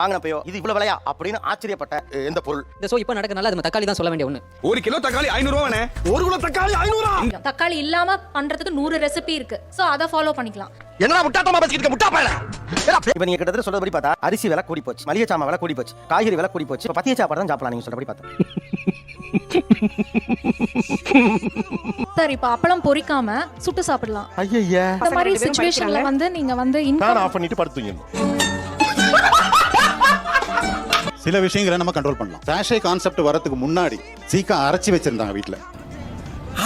வாங்கினப்பயோ இது இவ்வளவு விலையா அப்படின்னு ஆச்சரியப்பட்ட எந்த பொருள்? இந்த ஷோ இப்போ நடக்கனால அது தக்காளி தான் சொல்ல வேண்டிய ஒண்ணு. 1 கிலோ தக்காளி 500 ரூபானே. 1 கிலோ தக்காளி 500. தக்காளி இல்லாம பண்றதுக்கு 100 ரெசிபி இருக்கு. சோ அத ஃபாலோ பண்ணிக்கலாம். என்னடா முட்டாட்டமா பேசிக்கிட்டு முட்டா பயல. இப்போ நீங்க கிட்டத்தட்ட சொல்றபடி பார்த்தா அரிசி விலை கூடி போச்சு, மளிகை சாமான் விலை கூடி போச்சு, காய்கறி விலை கூடி போச்சு. இப்போ பத்திய சாப்பாடு தான் சாப்பிடலாம் நீங்க சொல்றபடி பார்த்தா. சார் இப்போ அப்பளம் பொரிக்காம சுட்டு சாப்பிடலாம். ஐயய்யா, இந்த மாதிரி சிச்சுவேஷன்ல வந்து நீங்க வந்து நான் ஆஃப் பண்ணிட்டு படுத்துங்க. சில விஷயங்களை நம்ம கண்ட்ரோல் பண்ணலாம். சாஷே கான்செப்ட் வரதுக்கு முன்னாடி சீக்கா அரைச்சி வச்சிருந்தாங்க வீட்ல.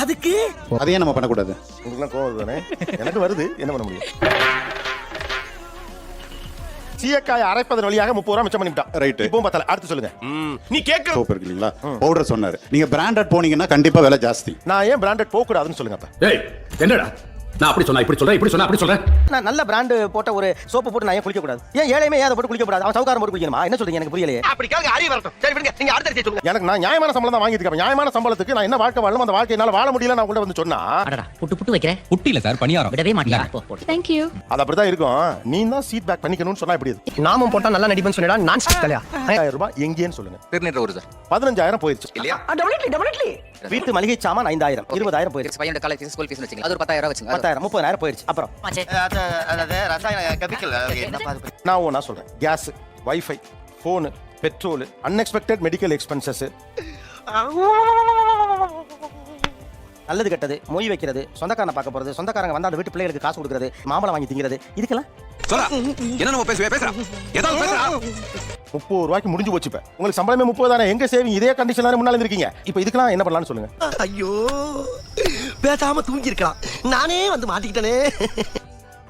அதுக்கு அதையே நம்ம பண்ணக்கூடாது. உங்களுக்கு கோவம் தானே? எனக்கு வருது, என்ன பண்ண முடியும்? சீயக்காய் அரைப்பதன் வழியாக 30 ரூபாய் மிச்சம் பண்ணிட்டான். ரைட். இப்போ பத்தல. அடுத்து சொல்லுங்க. நீ கேக்க சோப் இருக்கு இல்லீங்களா, பவுடர் சொன்னாரு. நீங்க பிராண்டட் போனீங்கன்னா கண்டிப்பா விலை ஜாஸ்தி. நான் ஏன் பிராண்டட் போக கூடாதுன்னு சொல்லுங்க அப்ப. டேய் என்னடா நான் அப்படி சொன்னா இப்படி சொல்றேன், இப்படி சொன்னா அப்படி சொல்றேன். நான் நல்ல பிராண்ட் போட்ட ஒரு சோப்பு போட்டு நான் ஏன் குளிக்க கூடாது? ஏன் ஏழையுமே ஏன் அதை போட்டு குளிக்க கூடாது? அவன் சவுகாரம் போட்டு குளிக்கணுமா? என்ன சொல்றீங்க? எனக்கு புரியலையே. அப்படி கேளுங்க, அறிவு வரட்டும். சரி விடுங்க, நீங்க அடுத்த விஷயம் சொல்லுங்க. எனக்கு நான் நியாயமான சம்பளம் தான் வாங்கிட்டு இருக்கேன். நியாயமான சம்பளத்துக்கு நான் என்ன வாழ்க்கை வாழணும், அந்த வாழ்க்கை என்னால வாழ முடியல நான் உங்கள்ட்ட வந்து சொன்னா அடடா புட்டு வைக்கிறேன். புட்டி இல்ல சார், பணியாரம். விடவே மாட்டியா? Thank you. அது அப்படிதான் இருக்கும். நீ தான் சீட் பேக் பண்ணிக்கணும்னு சொன்னா எப்படி இது? நாமும் போட்டா நல்லா நடிப்பேன்னு சொன்னடா. நான் ஸ்டாலியா 5000 ரூபாய் எங்கேன்னு சொல்லுங்க. திருநெல்வேலி ஒரு சார் 15000 போயிருச்சு இல்லையா? வீட்டு மளிகை சாமான் 5000 20000 போயிருச்சு. பையனோட காலேஜ் ஸ்கூல் ஃபீஸ் வச்சீங்க, அது ஒரு 10000 வச்சுங்க. 10000 30000 போயிருச்சு. அப்புறம் நான் ஒண்ணா சொல்றேன். Gas, wifi, phone, petrol, unexpected medical expenses, நல்லது கெட்டது, மொய் வைக்கிறது, சொந்தக்காரனை பார்க்க போறது, சொந்தக்காரங்க வந்து அந்த வீட்டு பிள்ளைகளுக்கு காசு கொடுக்கறது, மாம்பழம் வாங்கி திங்கிறது, இதுக்கெல்லாம் சொல்லா என்ன நம்ம பேசுறா ஏதாவது பேசுறா. 30 ரூபாய்க்கு முடிஞ்சு போச்சு. இப்ப உங்களுக்கு சம்பளமே 30 தானே. எங்க சேவிங்? இதே கண்டிஷன் தானே முன்னால இருக்கீங்க. இப்போ இதுக்கெல்லாம் என்ன பண்ணலாம்னு சொல்லுங்க. ஐயோ, பேசாம தூங்கி இருக்கலாம். நானே வந்து மாட்டிக்கிட்டனே.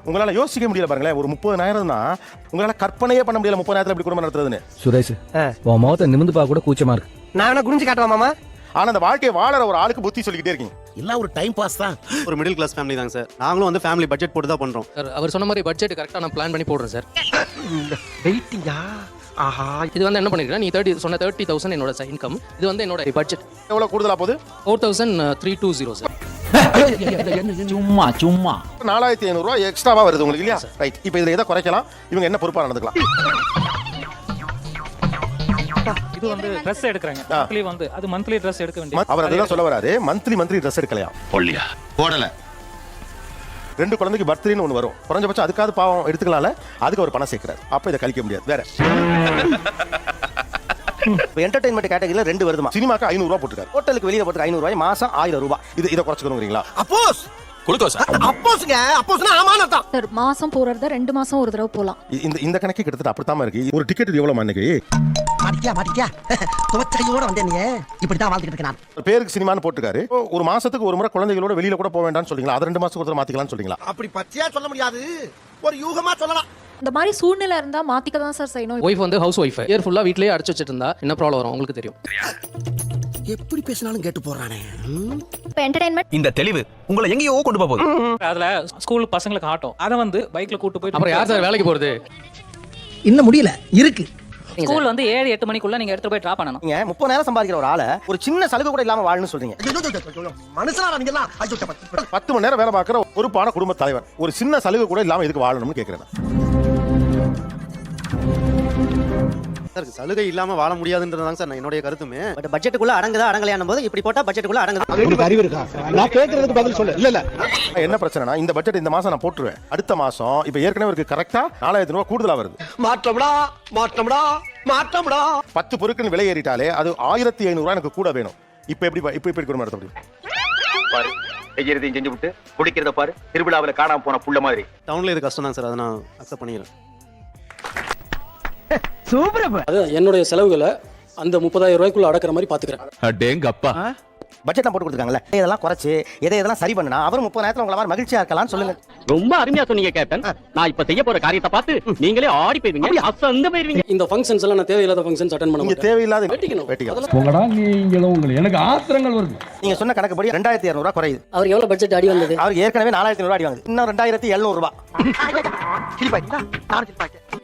உங்களால யோசிக்க முடியல பாருங்களேன். ஒரு 30000 தான் உங்களால கற்பனையே பண்ண முடியல. 30000 எப்படி குடும்பம் நடத்துறதுன்னு. சுரேஷ், உன் முகத்தை நிமிந்து பார்க்க கூட கூச்சமா இருக்கு. நான் என்ன குனிஞ்சு காட்டுவா மாமா? ஆனா அந்த வாழ்க்கையை வாழற ஒரு ஆளுக்கு புத்தி சொல்லிக்கிட்டே இருக்கீங்க. எல்லாம் ஒரு டைம் பாஸ் தான். ஒரு மிடில் கிளாஸ் ஃபேமிலி தாங்க சார். நாங்களும் வந்து ஃபேமிலி பட்ஜெட் போட்டு தான் பண்றோம் சார். அவர் சொன்ன மாதிரி பட்ஜெட் கரெக்டா நான் பிளான் பண்ணி போடுறேன் சார். வெயிட்டிங்கா? ஆஹா, இது வந்து என்ன பண்ணிருக்கேன், நீ 30,000 என்னோட இன்கம். இது வந்து என்னோட பட்ஜெட் எவ்வளவு கூடுதலா போகுது? 4320 சார். சும்மா சும்மா 4500 ரூபாய் எக்ஸ்ட்ராவா வருது உங்களுக்கு இல்லையா? ரைட். இப்போ இதுல எதை குறைக்கலாம்? இவங்க என்ன பொறுப்பா நடந்துக்கலாம்? இது வந்து Dress எடுக்கறாங்க. மந்த்லி வந்து அது மந்த்லி Dress எடுக்க வேண்டியது. அவர் அதெல்லாம் சொல்ல வராரு. Monthly Dress எடுக்கலையா? போடலையா? போடல. 2 குழந்தைக்கு பர்த்டேன்னு ஒன்று வரும். குறைஞ்சபட்சம் அதுக்காவது பாவம் எடுத்துக்கலாம்ல. அதுக்கு ஒரு பணம் சேர்க்கிறார். அப்ப இதை கழிக்க முடியாது. வேற என்டர்டைன்மெண்ட் கேட்டகரியில 2 வருதுமா. சினிமாக்கு 500 ரூபாய் போட்டுருக்காரு. ஹோட்டலுக்கு வெளியே போட்டு 500 ரூபாய், மாசம் 1000 ரூபாய். இதை குறைச்சுக்கணுங்கிறீங்களா? அப்போஸ் குளுக்கோஸ். அப்போஸ்ங்க, அப்போஸ்னா ஆமான்னு அர்த்தம். சார் மாசம் போறத 2 மாசம் ஒரு தடவை போலாம். இந்த கணக்கே கிட்டத்தட்ட அப்படித்தான் இருக்கு. ஒரு டிக்கெட் எவ்வளவு இன்னைக்கு? மாட்டிக்கியா துவச்சையோட வந்தேன். நீ இப்படி தான் வாழ்ந்துட்டு இருக்கேன் நான். பேருக்கு சினிமான்னு போட்டுருக்காரு. ஒரு மாசத்துக்கு ஒரு முறை குழந்தைகளோட வெளியில கூட போக வேண்டாம்னு சொல்றீங்களா? அது 2 மாசத்துக்கு ஒரு தடவை மாத்திக்கலாம்னு சொல்றீங்களா? அப்படி பச்சையா சொல்ல முடியாது, ஒரு யூகமா சொல்லலாம். இந்த மாதிரி சூழ்நிலை இருந்தா மாத்திக்க தான் சார் செய்யணும். ஒய்ஃப் வந்து ஹவுஸ் ஒய்ஃப். இயர் ஃபுல்லா வீட்லயே அடைச்சு வச்சிட்டு இருந்தா என்ன ப்ராப்ளம் வரும் உங்களுக்கு தெரியும். எப்படி பேசினாலும் கேட்டு போறானே. இப்போ என்டர்டைன்மெண்ட் இந்த தெளிவு உங்களை எங்கேயோ கொண்டு போகுது. அதுல ஸ்கூல் பசங்களுக்கு ஆட்டம். அத வந்து பைக்ல கூட்டி போய் அப்புறம் யார் சார் வேலைக்கு போறது? இன்னும் முடியல, இருக்கு. ஸ்கூல் வந்து 7-8 மணிக்குள்ள நீங்க எடுத்து போய் டிராப் பண்ணணும். நீங்க 30,000 சம்பாதிக்கிற ஒரு ஆளை ஒரு சின்ன சலுகை கூட இல்லாம வாழணும்னு சொல்றீங்க. மனுஷனா நீங்க எல்லாம் 10 மணி நேரம் வேலை பார்க்குற ஒரு குடும்ப தலைவர் ஒரு சின்ன சலுகை கூட இல்லாம எதுக்கு வாழணும்னு கேட்கிறேன். சார். சலுகை இல்லாம வாழ முடியாதுன்றதாங்க சார் என்னோட கருத்துமே. பட் பட்ஜெட்டுக்குள்ள அடங்குதா அடங்கலையானும் போது இப்படி போட்டா பட்ஜெட்டுக்குள்ள அடங்குது. உங்களுக்கு அறிவு இருக்கா? நான் கேக்குறதுக்கு பதில் சொல்லு. இல்ல என்ன பிரச்சனைனா இந்த பட்ஜெட் இந்த மாசம் நான் போட்டுருவேன். அடுத்த மாசம் இப்ப ஏற்கனவே இருக்கு கரெக்டா 4000 ரூபாய் கூடுதலா வருது. மாற்றம்டா மாற்றம்டா மாற்றம்டா. 10 பொருட்கள் விலை ஏறிட்டாலே அது 1500 ரூபாய் எனக்கு கூட வேணும். இப்ப எப்படி குடும்பம் நடத்த முடியும்? பாரு செய்யறதையும் செஞ்சு விட்டு குடிக்கிறத பாரு. திருவிழாவில் காணாம போன புள்ள மாதிரி. டவுன்ல இது கஷ்டம் தான் சார். அதை நான் அக்செப்ட் பண்ணிக்கிறேன். அது என்னுடைய செலவுகளை அந்த 30,000 ரூபாய்க்குள்ள அடக்குற மாதிரி பாத்துக்கிறேன். அடேங்கப்பா. பட்ஜெட் போட்டு கொடுத்துருக்காங்கல்ல, இதெல்லாம் குறைச்சு இதெல்லாம் சரி பண்ணா அவர் 30,000 உங்களை மாதிரி மகிழ்ச்சியா இருக்கலாம் சொல்லுங்க. ரொம்ப அருமையா சொன்னீங்க கேப்டன். நான் இப்ப செய்ய போற காரியத்தை பார்த்து நீங்களே ஆடி போயிருவீங்க, அசந்து போயிருவீங்க. இந்த ஃபங்க்ஷன்ஸ் எல்லாம் நான் தேவையில்லாத ஃபங்க்ஷன்ஸ் அட்டெண்ட் பண்ண நீங்க மாட்டேன். தேவையில்லாத வெட்டிக்கணும். உங்களடா நீங்களும் எனக்கு ஆத்திரங்கள் வருது. நீங்க சொன்ன கணக்குப்படி 2200 ரூபாய் குறையுது. அவருக்கு எவ்வளவு பட்ஜெட் அடி வந்தது? அவருக்கு ஏற்கனவே 4500 ரூபாய் அடி வாங்குது. இன்னும் 2700 ரூபாய்.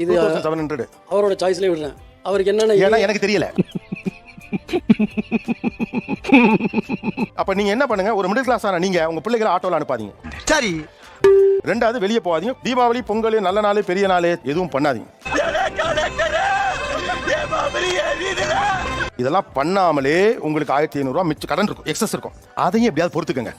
இது 2700. அவரோட சாய்ஸ்லயே விடுறேன். அவருக்கு ஏன்னா என்னென்ன எனக்கு தெரியல. அப்ப நீங்க என்ன பண்ணுங்க, ஒரு மிடில் கிளாஸ் ஆன நீங்க உங்க பிள்ளைகளை ஆட்டோல அனுப்பாதீங்க. சரி. 2வது வெளியே போகாதீங்க. தீபாவளி, பொங்கல், நல்ல நாள், பெரிய நாள் எதுவும் பண்ணாதீங்க. இதெல்லாம் பண்ணாமலே உங்களுக்கு 1500 ரூபாய் மிச்சம் கடன் இருக்கும், எக்ஸஸ் இருக்கும். அதையும் எப்படியாவது பொறுத்துக்கங்க.